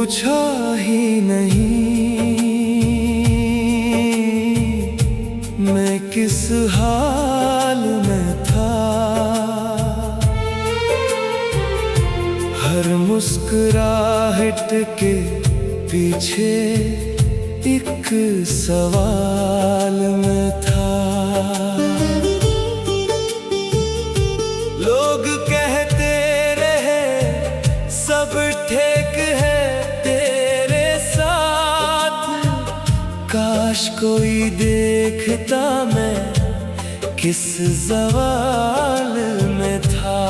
पूछा ही नहीं मैं किस हाल में था। हर मुस्कुराहट के पीछे एक सवाल में था। लोग कहते रहे सब ठीक है तेरे साथ, काश कोई देखता मैं किस सवाल में था।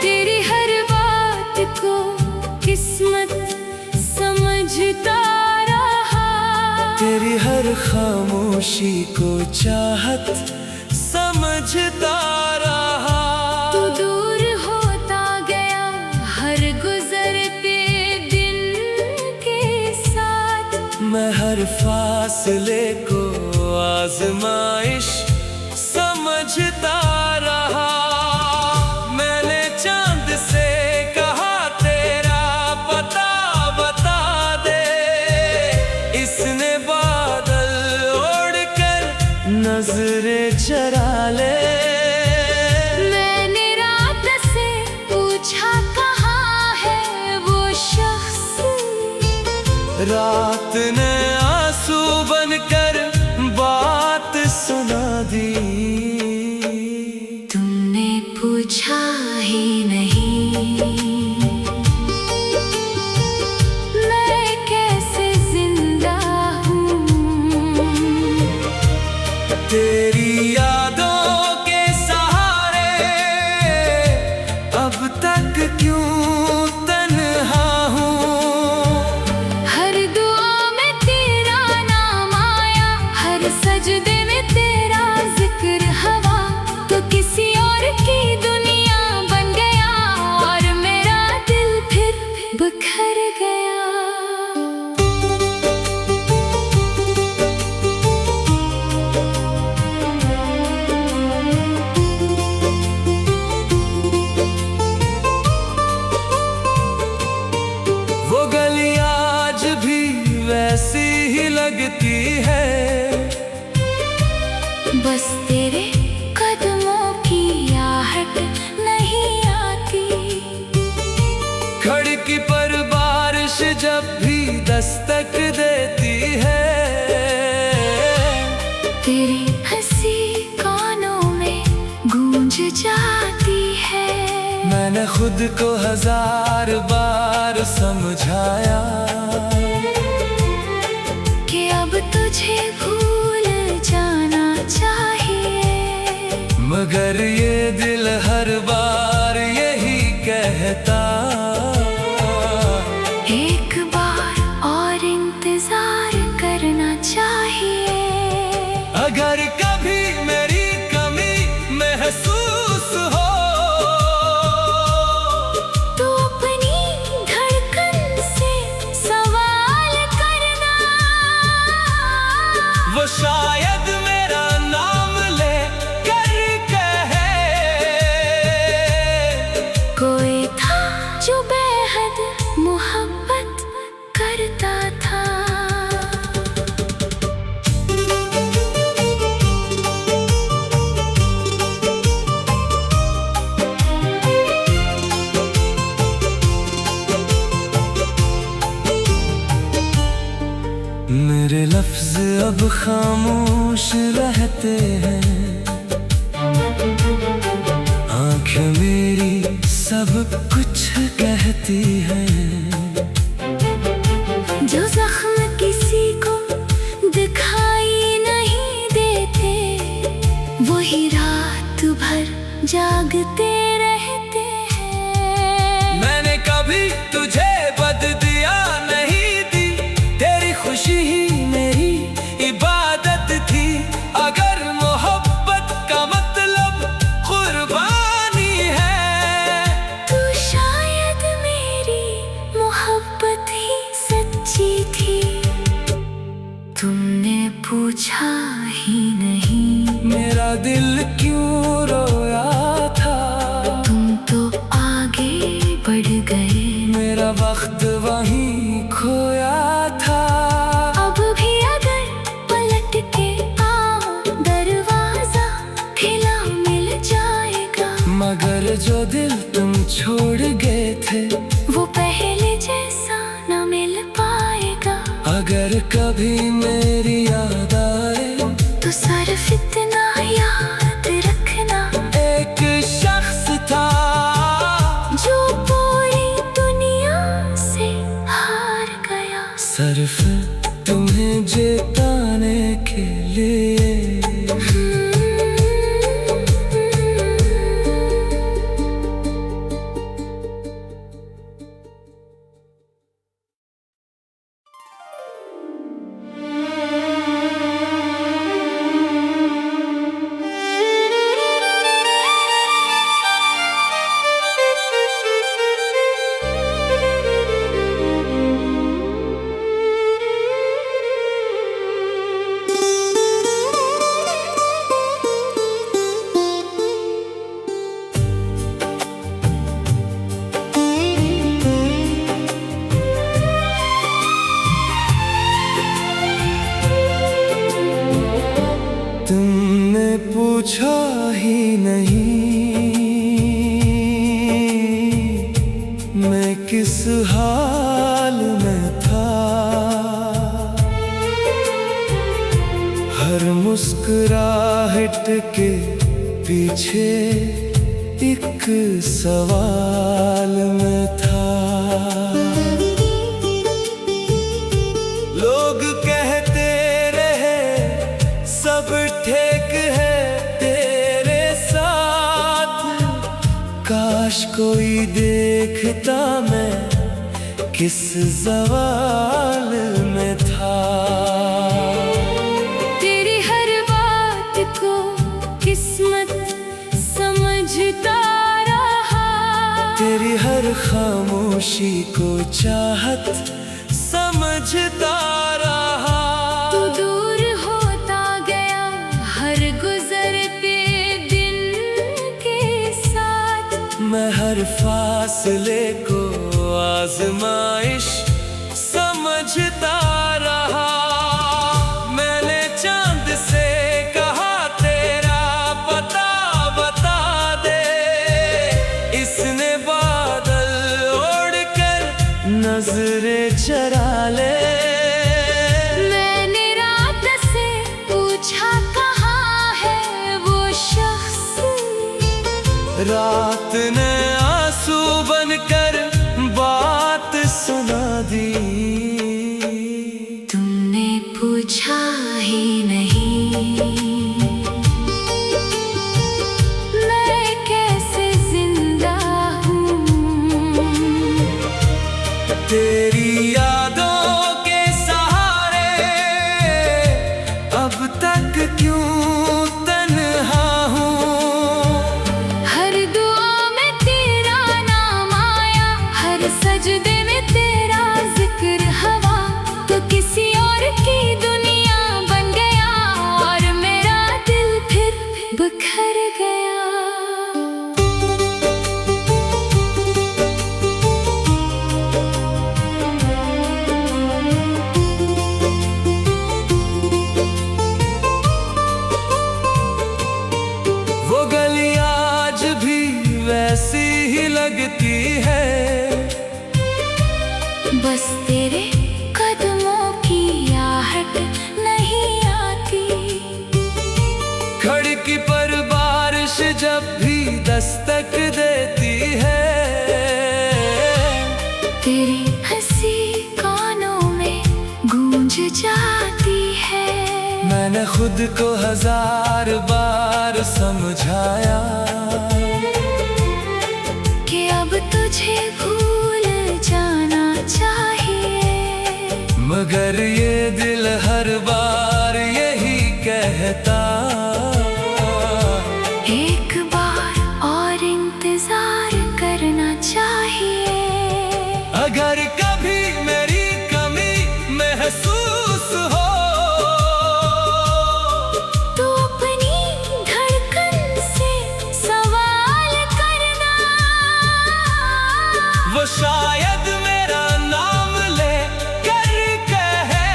तेरी हर बात को किस्मत समझता रहा, तेरी हर खामोशी को चाहत समझता रहा। तू दूर होता गया हर गुजरते दिन के साथ, मैं हर फासले को आजमाइश समझता रहा। मैंने चांद से कहा तेरा पता बता दे, इसने बादल ओढ़कर नजरें चरा ले। मैंने रात से पूछा कहाँ है वो शख्स, रात ने आंसू बनकर बात सुना दी। तुमने पूछा ही नहीं मैं कैसे जिंदा हूँ। तेरी यादों के सहारे अब तक क्यों तन्हा हूँ। हर दुआ में तेरा नाम आया, हर सजदे में तेरा जिक्र हवा। तो किसी और की दुनिया बन गया और मेरा दिल फिर बिखर गया। वो गली आज भी वैसी ही लगती है, बस तेरे कदमों की आहट नहीं आती। खिड़की पर बारिश जब भी दस्तक देती है, तेरी हंसी कानों में गूंज जाती है। मैंने खुद को हजार बार समझाया कि अब तुझे भूल जाना चाहिए, मगर ये दिल हर बार यही कहता। एक बार और इंतजार करना चाहिए। अगर कभी मेरी कमी महसूस हो, तो अपनी धड़कन से सवाल करना। वो शायद मेरा नाम ले कर कहे, कोई था जो बेहद मोहब्बत करता था। मेरे लफ्ज अब खामोश रहते हैं, आंखें मेरी सब कुछ कहती हैं। जो जख्म किसी को दिखाई नहीं देते, वही रात भर जागते रहते हैं। मैंने कभी तुझे बददिया नहीं दी, तेरी खुशी ही मेरी इबादत थी। अगर मोहब्बत का मतलब कुर्बानी है, तो शायद मेरी मोहब्बत ही सच्ची थी। तुमने पूछा ही नहीं मेरा दिल क्यों रोया था। तुम तो आगे बढ़ गए, मेरा वक्त जो दिल तुम छोड़ गए थे वो पहले जैसा न मिल पाएगा। अगर कभी मेरी याद आए तो सिर्फ इतना याद रखना, एक शख्स था जो पूरी दुनिया से हार गया। सिर्फ तुम्हें जिताने के लिए। तुमने पूछा ही नहीं मैं किस हाल में था। हर मुस्कुराहट के पीछे एक सवाल में था। लोग कहते रहे सब ठीक है तेरे साथ, काश कोई देखता मैं किस सवाल में था। तेरी हर बात को किस्मत समझता रहा, तेरी हर खामोशी को चाहत समझता रहा। तू दूर होता गया हर गुजरते दिन के साथ, मैं हर फासले को आजमाइश समझता रहा। मैंने चांद से कहा तेरा पता बता दे, इसने बादल ओढ़कर नजरें चरा ले। मैंने रात से पूछा कहाँ है वो शख्स, रात ने आंसू बनकर बात सुना दी। तुमने पूछा ही नहीं मैं कैसे जिंदा हूँ। तेरी यादों के सहारे अब तक क्यों तन्हा हूँ। हर दुआ में तेरा नाम आया, हर सजदे में तेरा जिक्र हवा, तो किसी और की दुनिया बन गया और मेरा दिल फिर बिखर गया। वो गली आज भी वैसी ही लगती है, बस तेरे कदमों की आहट नहीं आती। खिड़की पर बारिश जब भी दस्तक देती है, तेरी हंसी कानों में गूंज जाती है। मैंने खुद को 1000 बार समझाया कि अब तुझे भूल जाना चाहिए, मगर ये दिल हर बार यही कहता। एक बार और इंतजार करना चाहिए। अगर कभी मेरी कमी महसूस हो तो अपनी धड़कन से सवाल करना, वो शायद मेरा नाम ले कर कहे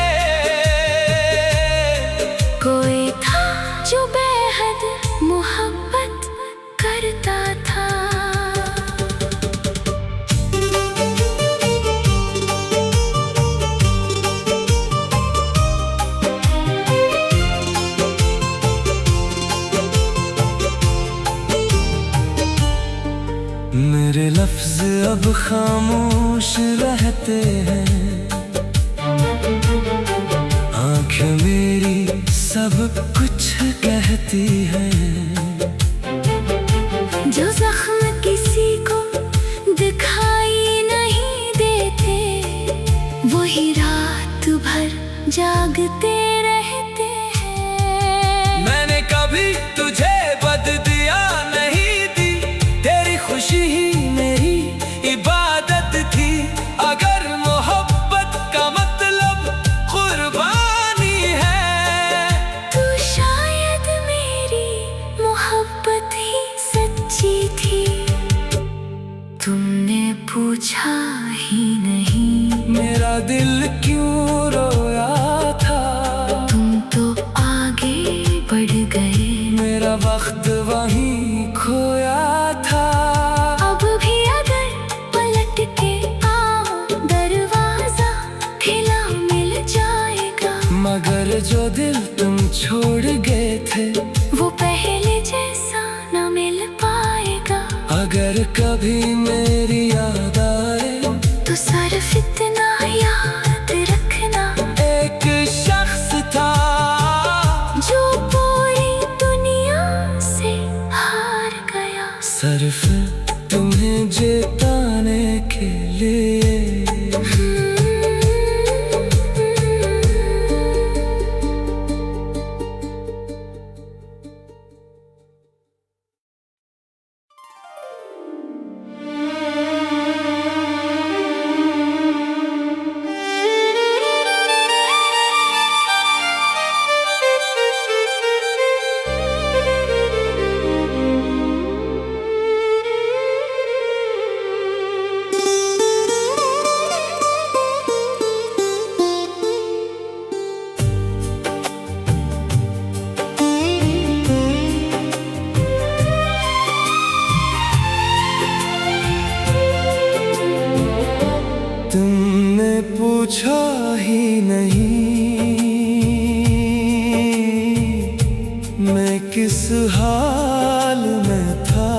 लफ्ज अब खामोश रहते हैं, आंखें मेरी सब कुछ कहती हैं। जो जख्म किसी को दिखाई नहीं देते, वही रात भर जागते रहते हैं। मैंने कभी तुझे बददिया नहीं दी, तेरी खुशी ही मेरी इबादत थी। अगर मोहब्बत का मतलब कुर्बानी है, तो शायद मेरी मोहब्बत ही सच्ची थी। तुमने पूछा ही नहीं मेरा दिल क्यों रोया था। तुम तो आगे बढ़ गए, मेरा वक्त वहीं खोया था। अब भी अगर पलट के आओ, दरवाजा खिला मिल जाएगा। मगर जो दिल तुम छोड़ गए थे, वो पहले जैसा न मिल पाएगा। अगर कभी मेरी याद आए, तो सिर्फ इतना याद रखना, एक शख्स था जो पूरी दुनिया से हार गया। सिर्फ तुम्हें जिताने के लिए। तुमने पूछा ही नहीं मैं किस हाल में था।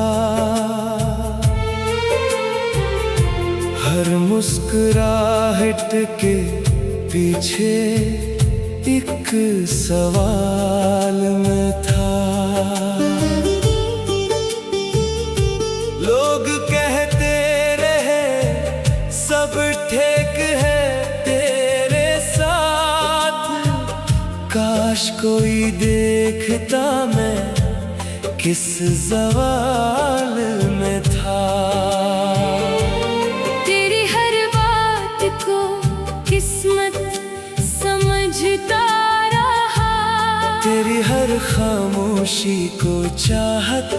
हर मुस्कुराहट के पीछे एक सवाल में था। लोग कहते रहे सब ठीक है तेरे साथ, काश कोई देखता मैं किस ज़वाल में था। तेरी हर बात को किस्मत समझता रहा, तेरी हर खामोशी को चाहत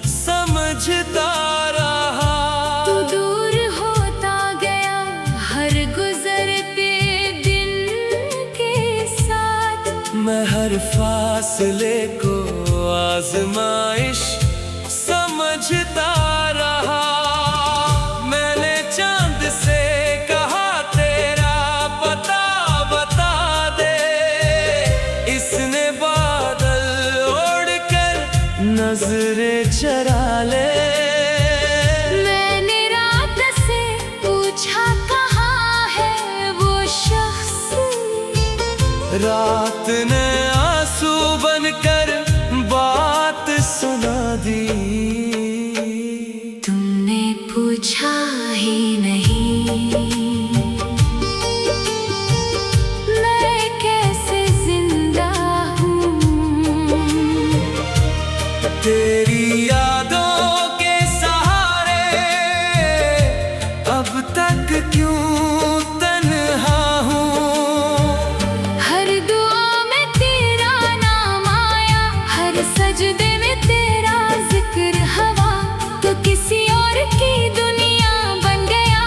समझता रहा। तू दूर होता गया हर गुजरते दिन के साथ। मैं हर फासले को आजमाइश समझता रहा। मैंने चांद से कहा तेरा पता बता दे, इसने बादल ओढ़कर नजरें चरा ले। मैंने रात से पूछा कहाँ है वो शख्स, रात ने आंसू बनकर बात सुना दी। तुमने पूछा ही नहीं मैं कैसे जिंदा हूँ। तेरी यादों के सहारे अब तक क्यों तन्हा हूँ। हर दुआ में तेरा नाम आया, हर सजदे में तेरा जिक्र हवा। तो किसी और की दुनिया बन गया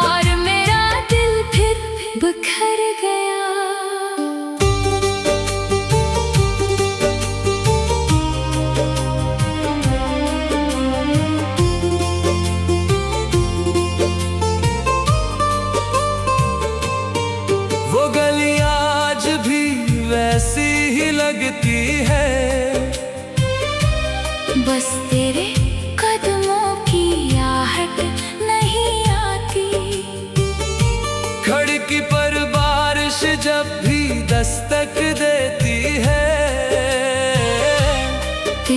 और मेरा दिल फिर बिखर गया। वो गली आज भी वैसी ही लगती है, बस तेरे कदमों की आहट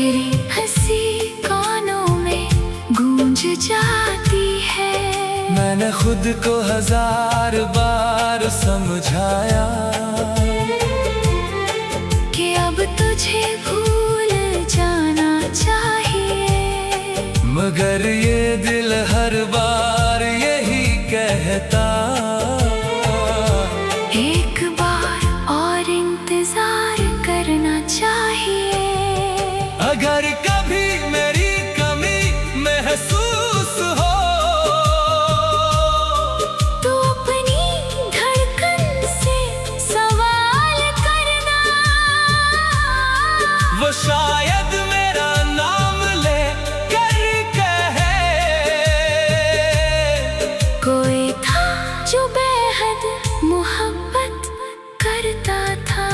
तेरी हंसी कानों में गूंज जाती है। मैंने खुद को 1000 बार समझाया कि अब तुझे भूल जाना चाहिए, मगर ये दिल हर बार यही कहता, एक बार और इंतजार करना चाहिए। अगर कभी मेरी कमी महसूस हो तो अपनी धड़कन से सवाल करना, वो शायद मेरा नाम ले कर कहे, कोई था जो बेहद मोहब्बत करता था।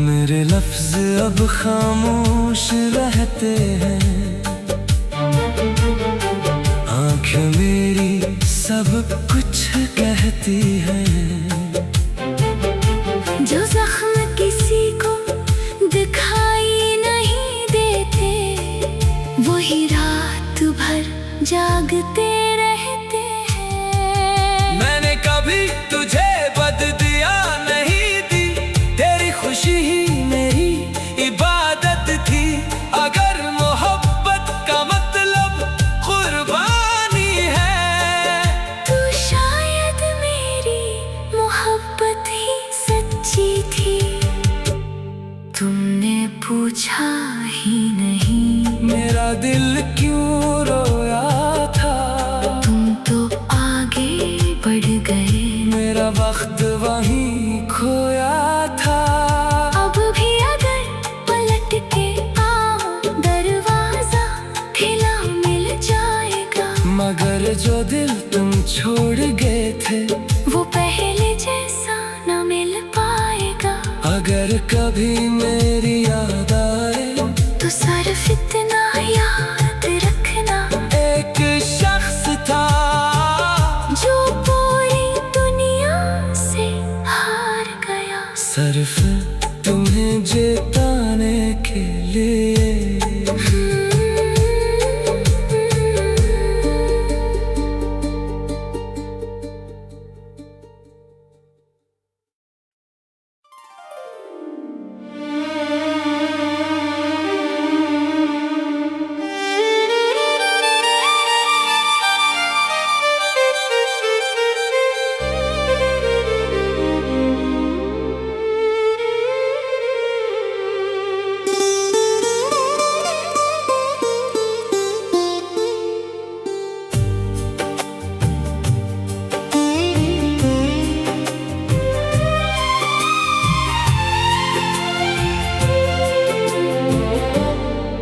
मेरे लफ्ज अब खामोश रहते हैं, आंखें मेरी सब कुछ कहती हैं। जो जख्म किसी को दिखाई नहीं देते, वही रात भर जागते रहते हैं। मैंने कभी तुझे बददिया नहीं दी, तेरी खुशी ही मेरी इबादत थी। अगर मोहब्बत का मतलब कुर्बानी है, तो शायद मेरी मोहब्बत ही सच्ची थी। तुमने पूछा ही नहीं मेरा दिल क्यों रोया था, तुम तो आगे बढ़ गए, मेरा वक्त वहीं खोया था। अब भी अगर पलट के आओ दरवाजा खुला मिल जाएगा, मगर जो दिल तुम छोड़ गए थे, वो पहले जैसा न मिल पाएगा। अगर कभी मेरी याद आए तो सिर्फ इतना याद रखना, एक शख्स था जो पूरी दुनिया से हार गया, सिर्फ तुम्हें जिताने के लिए।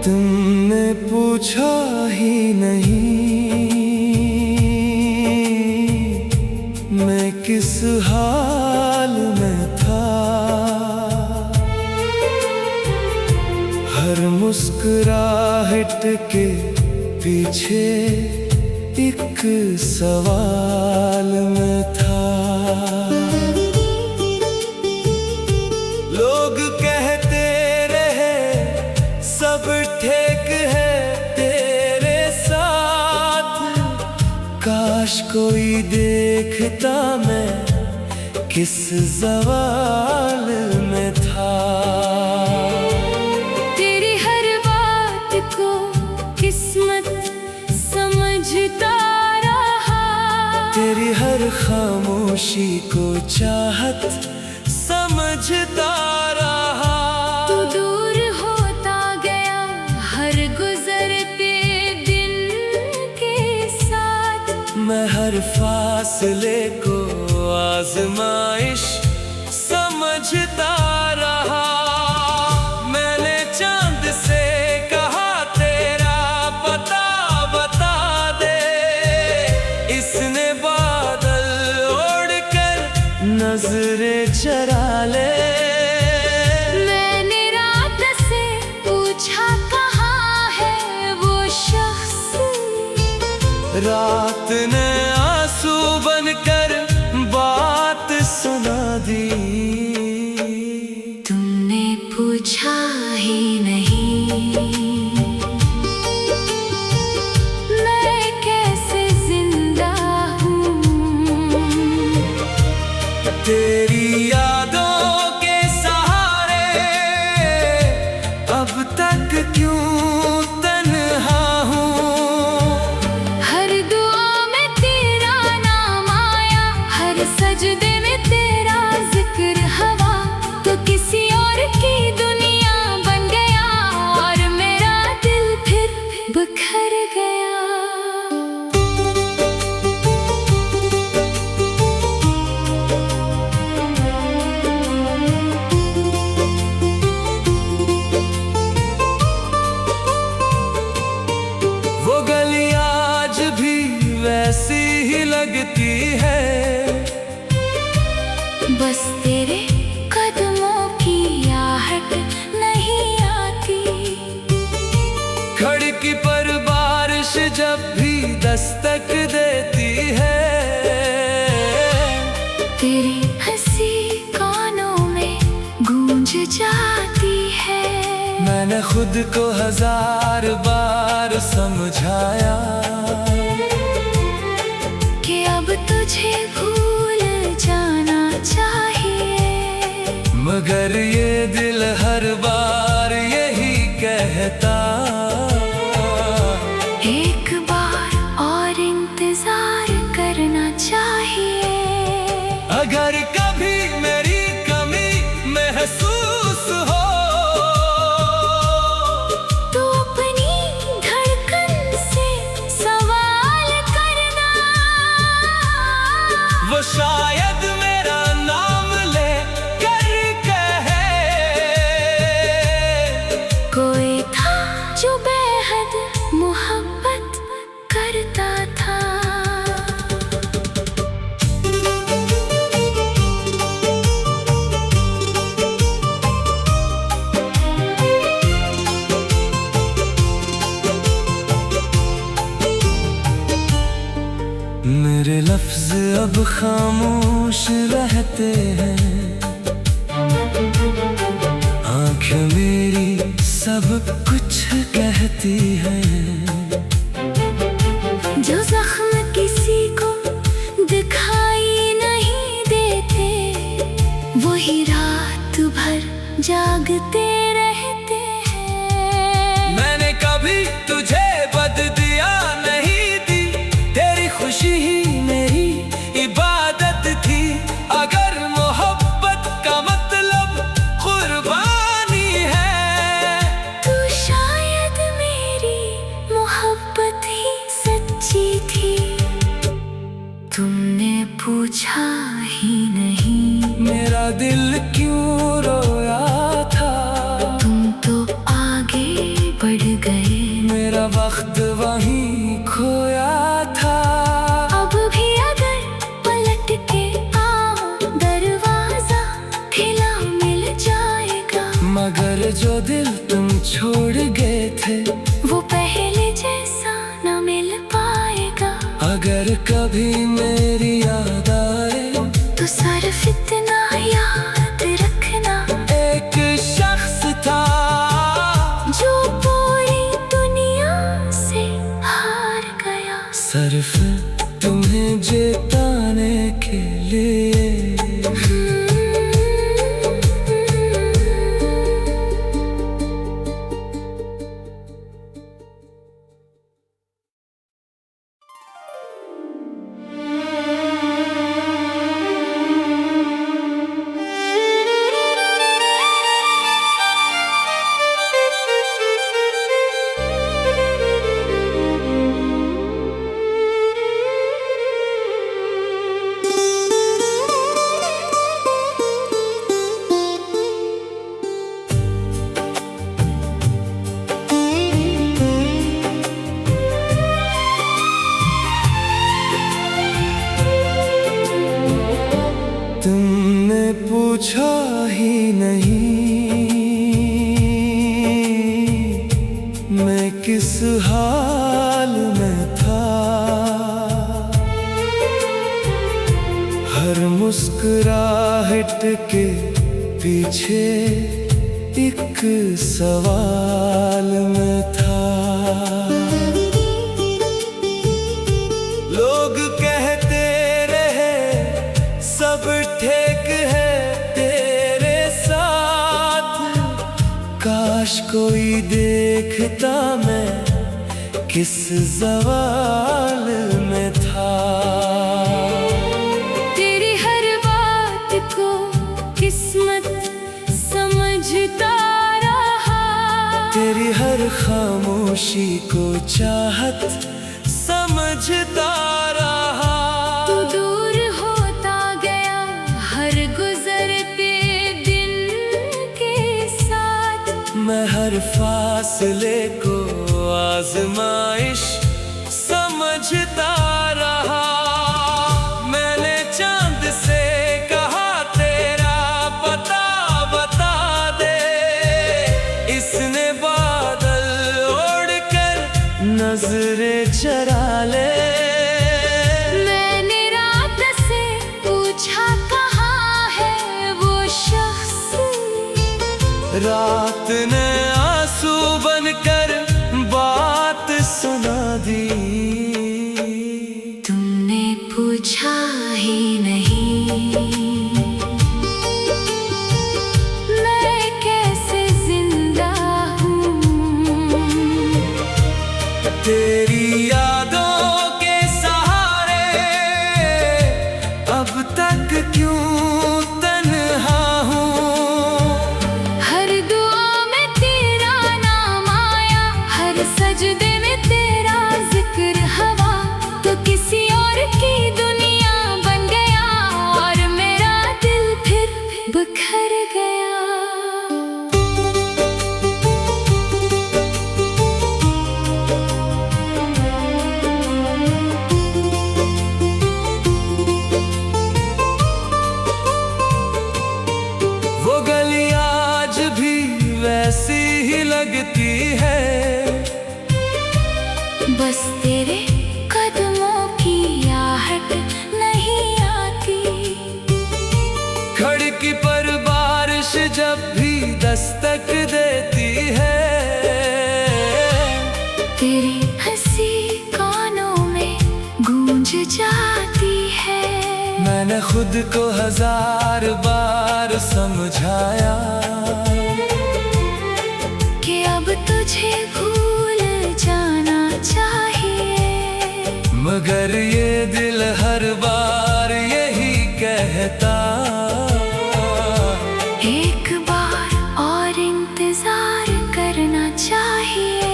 तुमने पूछा ही नहीं मैं किस हाल में था, हर मुस्कुराहट के पीछे एक सवाल में था। लोग कहते रहे सब ठीक है तेरे साथ, काश कोई देखता मैं किस ज़वाल में था। तेरी हर बात को किस्मत समझता रहा, तेरी हर खामोशी को चाहत समझता रहा। तू दूर होता गया हर गुजरते दिन के साथ, मैं हर फासले को आजमाइश समझता रहा। मैंने चांद से कहा तेरा पता बता दे, इसने बादल ओढ़कर नजरें चरा ले। मैंने रात से पूछा कहाँ रात ने आंसू बनकर बात सुना दी। तुमने पूछा ही नहीं मैं कैसे जिंदा हूँ। तेरी यादों के सहारे अब तक क्यों तन्हा हूँ। हर दुआ में तेरा नाम आया, हर सजदे में तेरा जिक्र हवा। तो किसी और की दुनिया बन गया और मेरा दिल फिर बिखर गया। वो गली आज भी वैसी ही लगती है, बस तेरे कदमों की आहट नहीं आती। खिड़की पर बारिश जब भी दस्तक देती है, तेरी हंसी कानों में गूंज जाती है। मैंने खुद को 1000 बार समझाया कि अब तुझे भूल जाना चाहिए, मगर ये दिल हर बार यही कहता। एक बार और इंतजार करना चाहिए। अगर कभी मेरी कमी महसूस हो तो अपनी धड़कन से सवाल करना। वो शायद मेरा नाम ले कर कहे, कोई था जो बेहद मोहब्बत करता था। मेरे लफ्ज अब खामोश रहते हैं, आंखें मेरी सब कुछ कहती हैं। जो जख्म किसी को दिखाई नहीं देते, वही रात भर जागते रहते हैं। मैंने कभी तुझे बददिया नहीं दी, तेरी खुशी ही मेरी इबादत थी। अगर मोहब्बत का मतलब कुर्बानी है, तू शायद मेरी मोहब्बत ही सच्ची थी। तुमने पूछा ही नहीं मेरा दिल क्यों रोया था। तुम तो आगे बढ़ गए, मेरा वक्त वहीं खोया था। अब भी अगर पलट के आओ दरवाजा खुला मिल जाएगा। मगर जो दिल तुम छोड़ गए थे, वो पहले जैसा न मिल पाएगा। अगर कभी मेरी याद आए तो सिर्फ इतना याद रखना, एक शख्स था जो पूरी दुनिया से हार गया। सिर्फ तुम्हें जिताने के लिए। पूछा ही नहीं मैं किस हाल में था। हर मुस्कुराहट के पीछे एक सवाल में था। लोग कहते रहे सब ठीक है तेरे साथ, काश कोई देखता मैं किस सवाल में था। तेरी हर बात को किस्मत समझता रहा, तेरी हर खामोशी को चाहत समझता रहा। तू दूर होता गया हर गुजरते दिन के साथ, मैं हर फासले को आजमाइश समझता रहा। मैंने चांद से कहा तेरा पता बता दे, इसने बादल ओढ़कर नजरें चरा ले। मैंने रात से पूछा कहाँ है वो शख्स, रात ने आंसू बनकर बात सुना दी। तुमने पूछा ही नहीं मैं कैसे जिंदा हूँ। तेरी यादों के सहारे अब तक क्यों तन्हा हूँ। हर दुआ में तेरा नाम आया, हर सजदे में तेरा जिक्र हवा, तो किसी और की दुनिया बन गया और मेरा दिल फिर बिखर गया। वो गली आज भी वैसी ही लगती है, बस तेरे कदमों की आहट नहीं आती। खिड़की पर बारिश जब भी दस्तक देती है, तेरी हंसी कानों में गूंज जाती है। मैंने खुद को 1000 बार समझाया कि अब तुझे भूल जाना चाहिए, मगर ये दिल हर बार यही कहता, एक बार और इंतजार करना चाहिए।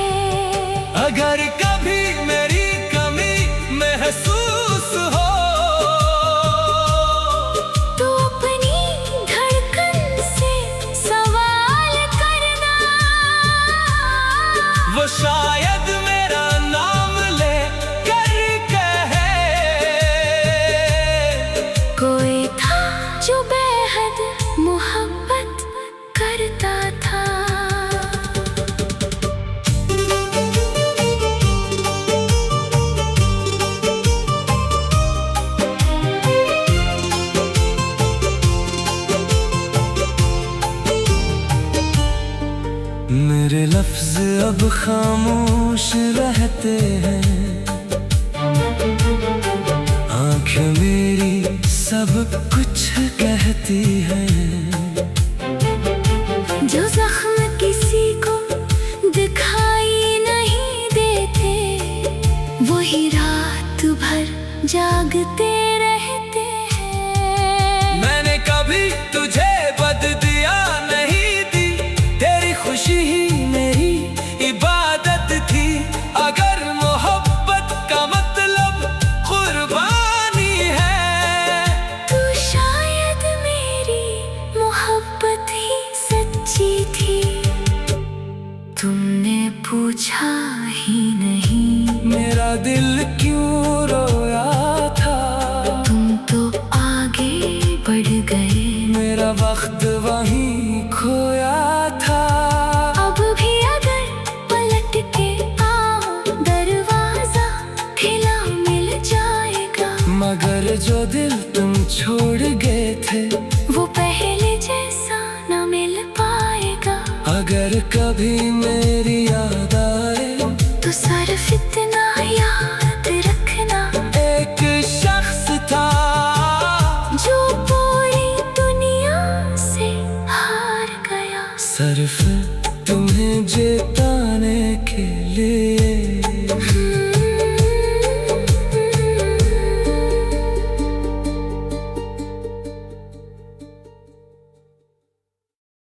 अगर कभी मेरी कमी महसूस हो तो अपनी धड़कन से सवाल करना, वो शायद मेरा नाम ले कर कहे। कोई था जो बेहद मोहब्बत करता था। मेरे लफ्ज अब खामोश रहते हैं, आंखें मेरी सब कुछ कहती हैं। जो जख्म किसी को दिखाई नहीं देते, वही रात भर जागते रहते हैं। मैंने कभी तुझे बददिया नहीं दी, तेरी खुशी ही मेरी इबादत थी। अगर मोहब्बत का मतलब कुर्बानी है, तू शायद मेरी मोहब्बत ही सच्ची थी। तुमने पूछा ही नहीं मेरा दिल क्यों रोया था। तुम तो आगे बढ़ गए, मेरा वक्त वहीं खोया था। अब भी अगर पलट के आओ दरवाजा खुला मिल जाएगा, मगर जो दिल तुम छोड़ गए थे, वो पहले जैसा न मिल पाएगा। अगर कभी मेरी याद आए तो सिर्फ इतना याद रखना, एक शख्स था जो पूरी दुनिया से हार गया। सिर्फ तुम्हें जिताने के लिए।